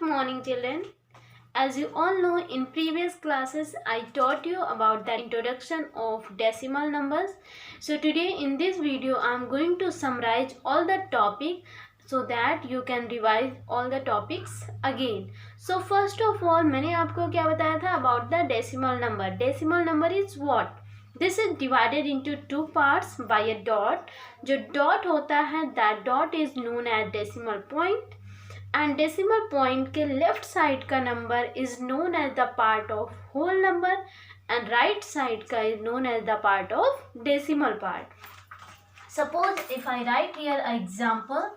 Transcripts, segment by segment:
morning, children. As you all know, in previous classes I taught you about the introduction of decimal numbers. So today in this video I am going to summarize all the topic so that you can revise all the topics again. So first of all, मैंने आपको क्या बताया था about the decimal number. Decimal number is what? This is divided into two parts by a dot. जो dot होता है, that dot is known as decimal point. And decimal point के left side का number is known as the part of whole number and right side का is known as the part of decimal part. Suppose if I write here an example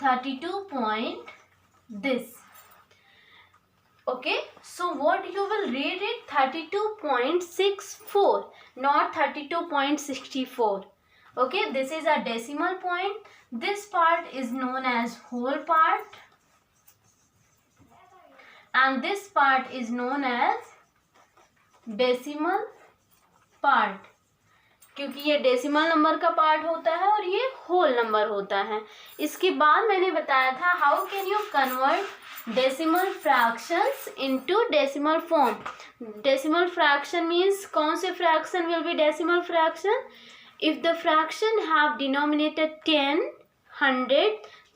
32 point this. Okay, so what you will read it 32.64, not 32.64. Okay, this is a decimal point. This part is known as whole part. And this part is known as decimal part, क्योंकि ये decimal number का part होता है और ये whole number होता है. इसके बाद मैंने बताया था how can you convert decimal fractions into decimal form. Decimal fraction means कौन से fraction will be decimal fraction? If the fraction have denominator 10, 100,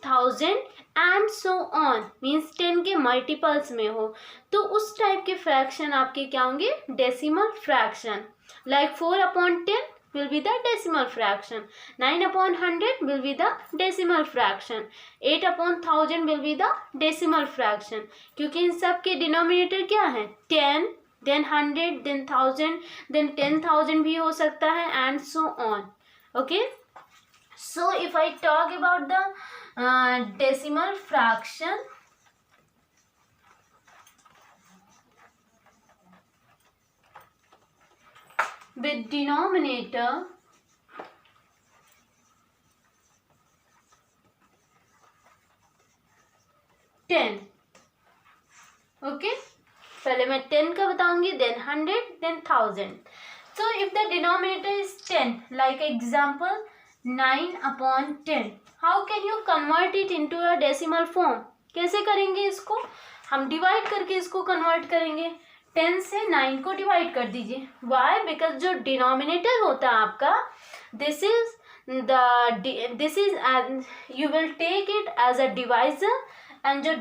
1000 and so on, means 10 के मल्टीपल्स में हो, तो उस टाइप के फ्रैक्शन आपके क्या होंगे? Decimal fraction. Like 4/10 will be the decimal fraction, 9/100 will be the decimal fraction, 8/1000 will be the decimal fraction. क्योंकि इन सब के डिनोमिनेटर क्या है? 10, then 100, then 1000, then 10,000 भी हो सकता है and so on. Okay, so if I talk about the decimal fraction, with denominator 10. Okay, पहले मैं 10 का बताऊंगी, then 100, then 1000. So if the denominator is 10, like example 9/10, how can you convert it into a decimal form? कैसे करेंगे इसको? हम divide करके इसको कन्वर्ट करेंगे. 10 से 9 को डिवाइड कर दीजिए. वाई? बिकॉज जो डिनोमिनेटर होता है आपका, this is you will take it as a divisor and जो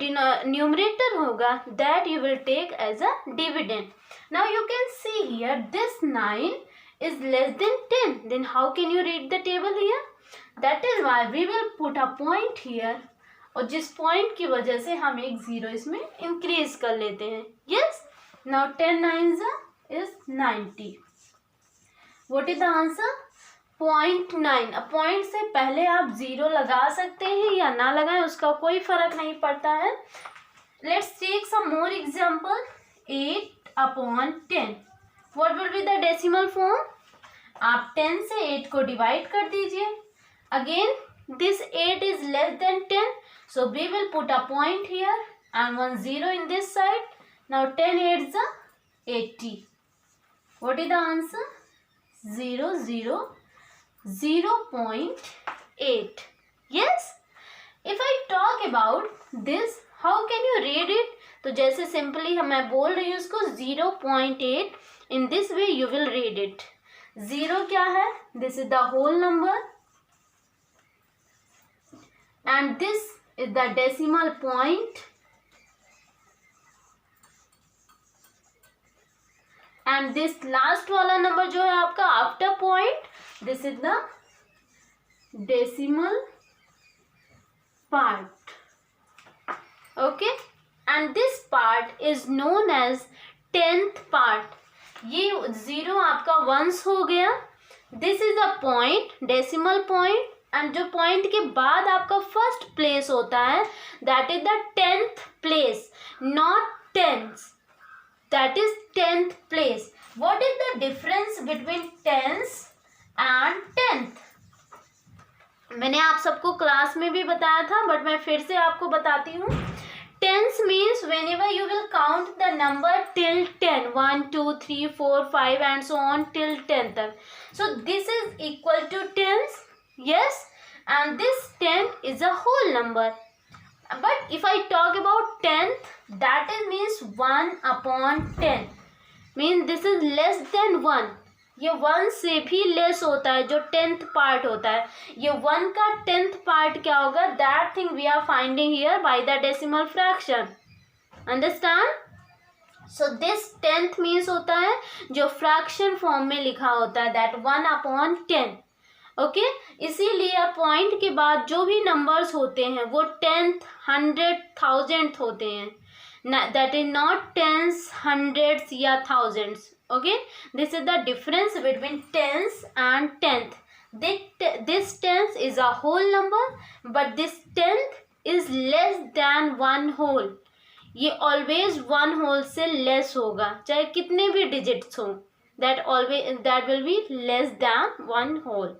न्यूमरेटर होगा that you will take as a dividend. Now you can see here this 9 is less than 10, then how can you read the table here? That is why we will put a point here, और जिस point की वजह से हम एक zero इसमें increase कर लेते हैं. Yes, now 10 9s is 90. What is the answer? 0.9. अब पॉइंट से पहले आप जीरो लगा सकते हैं या ना लगाएं, उसका कोई फर्क नहीं पड़ता है. Let's take some more example. 8/10. What will be the decimal form? आप 10 से 8 को डिवाइड कर दीजिए. Again, this 8 is less than 10, so we will put a point here and one zero in this side. Now 10 8s are 80. What is the answer? 0.8. Yes. If I talk about this, how can you read it? तो जैसे simply मैं बोल रही हूँ इसको 0.8. In this way you will read it. 0 क्या है? This is the whole number and this is the decimal point. And this last वाला नंबर जो है आपका after point, this is the decimal part. Okay, and this part is known as 10th part. ये zero आपका ones हो गया. This is a point, decimal point, and जो point के बाद आपका फर्स्ट प्लेस होता है that is the 10th place, not 10th. That is 10th place. What is the difference between 10th and 10th? मैंने आप सबको क्लास में भी बताया था, बट मैं फिर से आपको बताती हूँ. 10th means whenever you will count the number till 10, 1 2 3 4 5 and so on till 10 तक. So this is equal to 10th. Yes, and this 10 is a whole number. But if I talk about 10th, that is means 1/10 mean this is less then 1. ये 1 से भी less होता है, जो 10th part होता है. ये 1 का 10th पार्ट क्या होगा, that thing we are finding here by the decimal fraction. Understand. So this 10th means होता है जो फ्रैक्शन फॉर्म में लिखा होता है, दैट 1/10. ओके इसीलिए पॉइंट के बाद जो भी नंबर्स होते हैं वो 10th, 100th, 1000th होते हैं. That is not tens, hundreds या thousands. Okay, this is the difference between tens and tenth. This tens is a whole number, but this tenth is less than one whole. ये always one whole से less होगा, चाहे कितने भी digits हो. That will be less than one whole.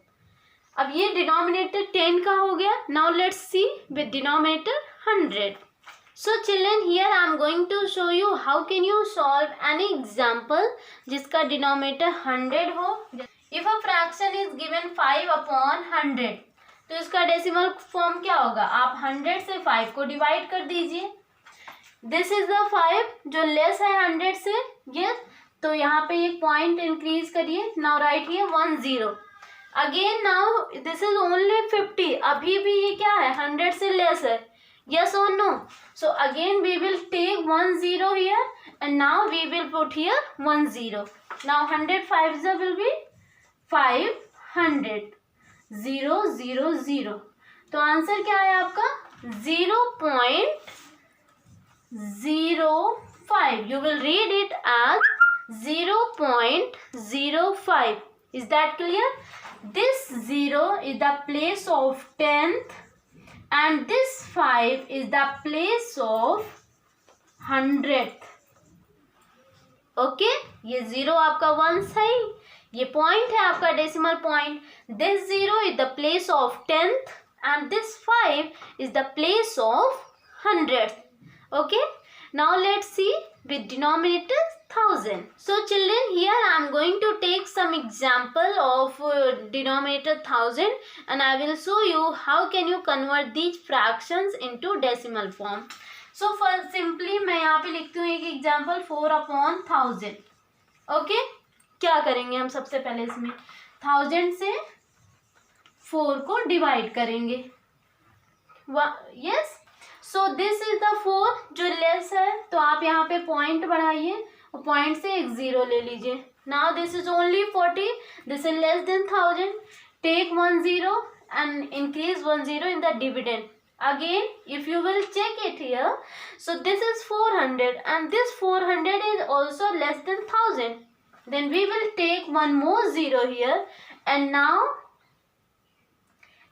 अब ये denominator 10 का हो गया. Now let's see with denominator 100. So children, here I am going to show you how can you solve any example जिसका denominator 100 हो. If a fraction is given 5/100, तो इसका decimal form क्या होगा, आप 100 से 5 को डिवाइड कर दीजिए. This is the 5 जो लेस है 100 से. Yes, तो यहाँ पे एक पॉइंट इंक्रीज करिए. Now write here 10. Again now this is only 50. अभी भी ये क्या है, 100 से लेस है. Yes or no? So again we will take 10 here and now we will put here 10. Now 100 5s will be 500. 0 0 0. तो आंसर क्या है आपका 0.05. You will read it as 0.05. Is that clear? This 0 is the place of 10th. And this 5 is the place of 100th. Okay, ये 0 आपका 1 है, ये point है आपका decimal point. This 0 is the place of 10th and this 5 is the place of 100th. Okay, now let's see with denominator 1000. So children, here I am going to take some example of denominator 1000 and I will show you how can you convert these fractions into decimal form. So first simply मैं यहाँ पे लिखती हूँ एक example 4/1000. Okay, क्या करेंगे हम सबसे पहले इसमें 1000 से 4 को डिवाइड करेंगे. Yes, so this is the 4 जो लेस है, तो आप यहाँ पे पॉइंट बढ़ाइए और पॉइंट से एक 0 ले लीजिए. Now this is only 40. This is less than 1000. Take 10 and increase 10 in the dividend. Again, if you will check it here, so this is 400 and this 400 is also less than 1000. Then we will take one more 0 here and now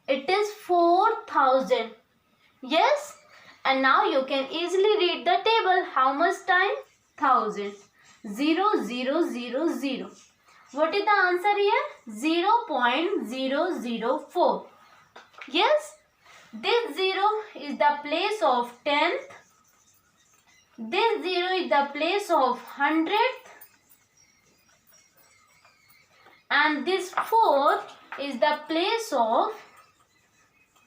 it is 4000. Yes, and now you can easily read the table. How much time? 1000. 0 0 0 0. What is the answer here? 0.004. Yes, this 0 is the place of 10th. This 0 is the place of 100th. And this 4 is the place of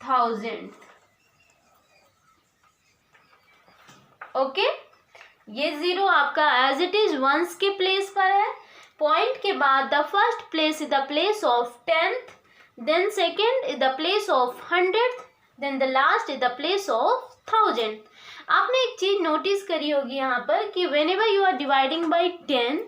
1000th. Okay, ये 0 आपका as it is ones के place पर है. Point के बाद the first place is the place of 10th, then second is the place of 100th, then the last is the place of 1000. आपने एक चीज नोटिस करी होगी यहाँ पर कि whenever you are dividing by 10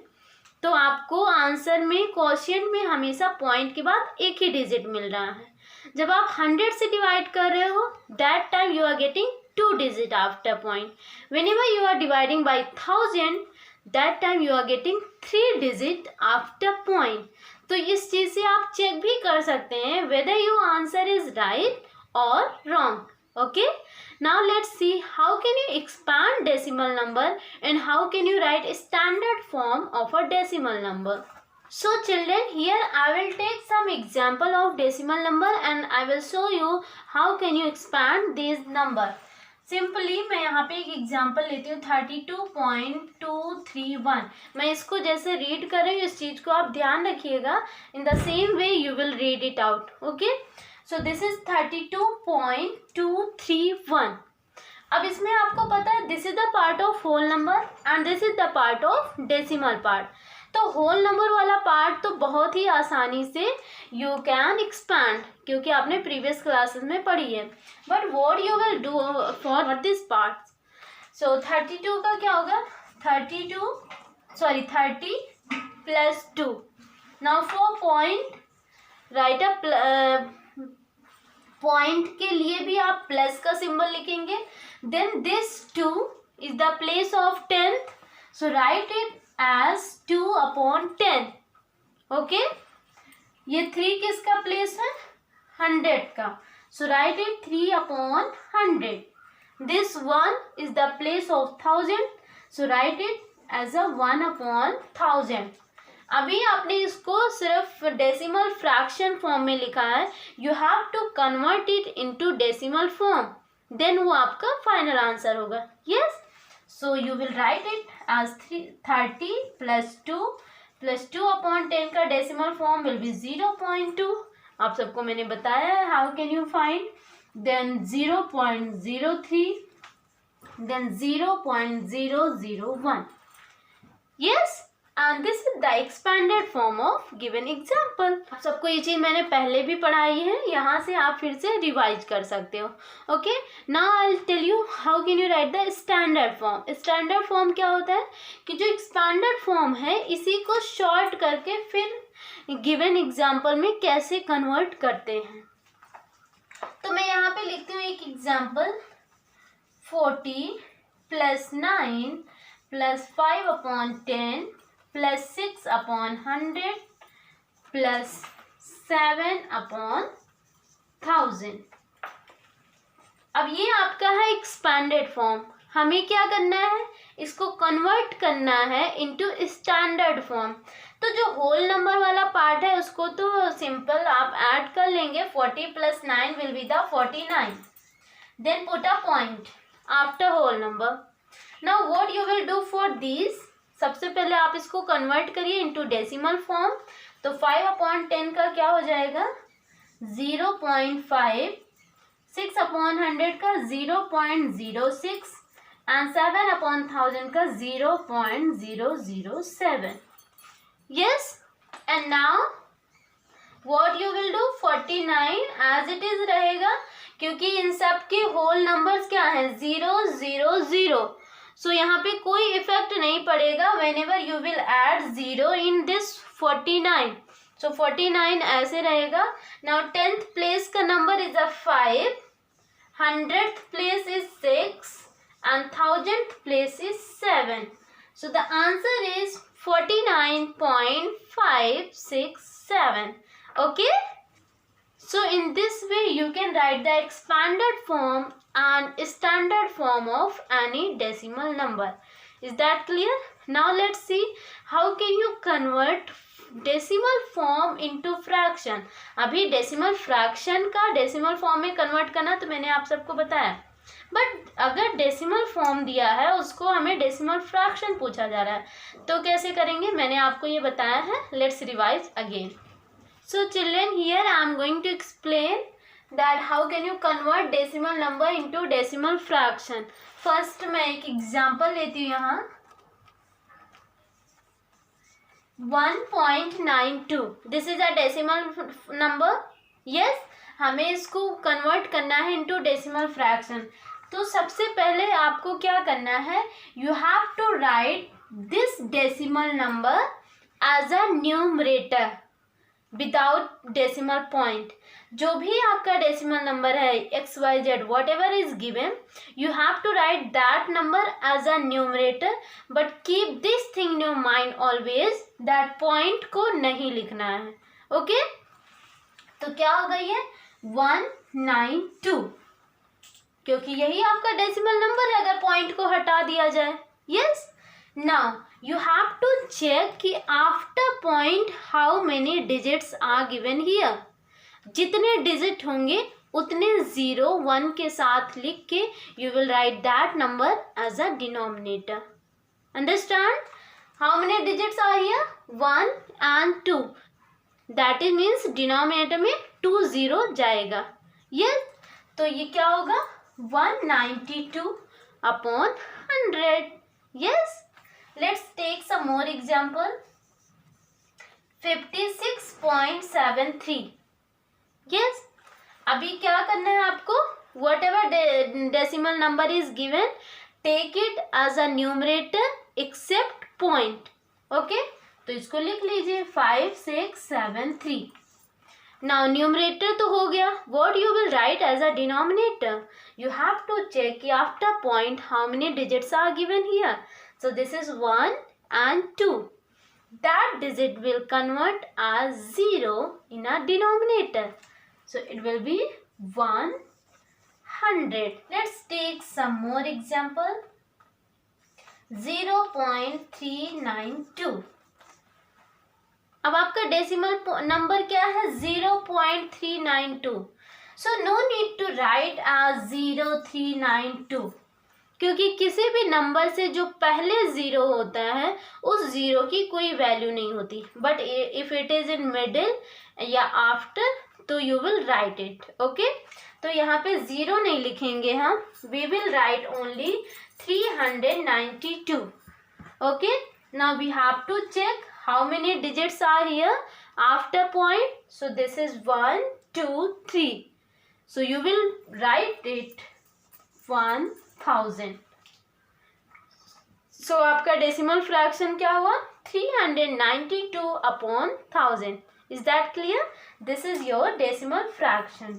तो आपको आंसर में क्वोशिएंट में हमेशा पॉइंट के बाद एक ही डिजिट मिल रहा है. जब आप 100 से डिवाइड कर रहे हो that time you are getting 2 digit after point. Whenever you are dividing by 1000, that time you are getting 3 digit after point. तो इस चीज से आप चेक भी कर सकते हैं whether your answer is right or wrong. Okay, now let's see how can you expand decimal number and how can you write a standard form of a decimal number. So children, here I will take some example of decimal number and I will show you how can you expand these number. Simply मैं यहाँ पे एक example लेती हूँ 32.231. मैं इसको जैसे read कर रही हूँ इस चीज़ को आप ध्यान रखिएगा. In the same way you will read it out. Okay, so this is 32.231. अब इसमें आपको पता है this is the part of of whole number and this is the part of decimal part. तो होल नंबर वाला part तो बहुत ही आसानी से यू कैन एक्सपैंड, क्योंकि आपने प्रीवियस क्लासेस में पढ़ी है. But what you will do for this part? So 32 का क्या होगा? 30 plus 2. Now for point right a point के लिए भी आप प्लस का सिंबल लिखेंगे. Then this 2 is the place of 10th, so write it as 2/10. Okay, ये 3 किसका प्लेस है? 100 का, so write it 3/100. This 1 is the place of 1000, so write it as अ 1/1000. अभी आपने इसको सिर्फ डेसिमल फ्रैक्शन फॉर्म में लिखा है. You have to convert it into decimal form, then वो आपका फाइनल आंसर होगा. Yes, so you will write it as 30 plus 2/10 का डेसिमल फॉर्म विल बी 0.2. आप सबको मैंने बताया है how can you find. Then 0.03, then 0.001. Yes, and this is the expanded form of given example. आप सबको ये चीज मैंने पहले भी पढ़ाई है, यहाँ से आप फिर से रिवाइज कर सकते हो. Okay, now I will tell you how can you write the standard form. Standard form क्या होता है कि जो एक्सपैंडेड फॉर्म है इसी को शॉर्ट करके फिर गिवन एग्जाम्पल में कैसे कन्वर्ट करते हैं. तो मैं यहाँ पे लिखती हूँ एक example. 40 plus 9 plus 5/10 plus 6/100 plus 7/1000. अब ये आपका है एक्सपैंडेड फॉर्म. हमें क्या करना है? इसको कन्वर्ट करना है इनटू स्टैंडर्ड फॉर्म. तो जो होल नंबर वाला पार्ट है उसको तो सिंपल आप ऐड कर लेंगे. 40 plus 9 will be the 49. Then put a point after whole number. Now what you will do for this? सबसे पहले आप इसको कन्वर्ट करिए इनटू डेसिमल फॉर्म. तो 5/10 का क्या हो जाएगा? 0.5. 6/100 का 0.06 एंड 7/1000 का 0.007. Yes, and now what you will do? 49 as it is रहेगा, क्योंकि इन सब के होल नंबर्स क्या हैं? 0 0 0. सो यहाँ पे कोई इफेक्ट नहीं पड़ेगा whenever you will add 0 in this 49. So 49 ऐसे रहेगा. नाउ 10th प्लेस का number is a 5, 100th place is 6 and 1000th place is 7. So the answer is 49.567. Okay, so in this way you can write the expanded form and standard form of any decimal number. Is that clear? Now let's see how can you convert decimal form into fraction. अभी decimal fraction का decimal form में convert करना तो मैंने आप सबको बताया. But अगर डेसिमल फॉर्म दिया है उसको हमें डेसिमल फ्रैक्शन पूछा जा रहा है तो कैसे करेंगे मैंने आपको ये बताया है. Let's revise again. So children, here I am going to explain that how can you convert decimal number into decimal fraction. First मैं एक example लेती हूँ यहाँ. 1.92. This is a decimal number. Yes, हमें इसको convert करना है into decimal fraction. तो सबसे पहले आपको क्या करना है? You have to write this decimal number as a numerator. Without decimal point. जो भी आपका डेसिमल नंबर है XYZ whatever is given, you have to write that number as a numerator. But keep this thing in your mind always that point को नहीं लिखना है. Okay, तो क्या होगा ये? 192, क्योंकि यही आपका डेसिमल नंबर है अगर पॉइंट को हटा दिया जाए. Yes, now you have to check कि after point how many digits are given here. जितने डिजिट होंगे उतने 0 1 के साथ लिख के you will write that number as a denominator. Understand? How many digits are here? 1 and 2. That is means denominator में 2 0 जाएगा. Yes, तो ये क्या होगा? 192/100. Yes, let's take some more example. 56.73. Yes, अभी क्या करना है आपको, whatever decimal number is given, take it as a numerator except point. Okay, तो इसको लिख लीजिए 5673. नाउ न्यूमरेटर तो हो गया. What you will write as a denominator? You have to check कि after point how many digits are given here. So this is 1 and 2. That digit will convert as 0 in a denominator. So it will be 100. Let's take some more example. 0.392. अब आपका decimal number क्या है? 0.392. So no need to write as 0392, क्योंकि किसी भी number से जो पहले ज़ीरो होता है उस ज़ीरो की कोई वैल्यू नहीं होती. But if it is in middle या आफ्टर तो you will write it. Okay, तो यहाँ पे ज़ीरो नहीं लिखेंगे हम, we will write only 392. Okay, now we have to check how many digits are here after point. So this is 1 2 3. So you will write it 1000. So आपका decimal fraction क्या हुआ? 392 upon 1000. Is that clear? This is your decimal fraction.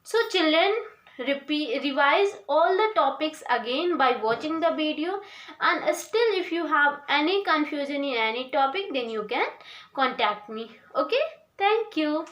So children, revise all the topics again by watching the video, and still if you have any confusion in any topic, then you can contact me. Okay, thank you.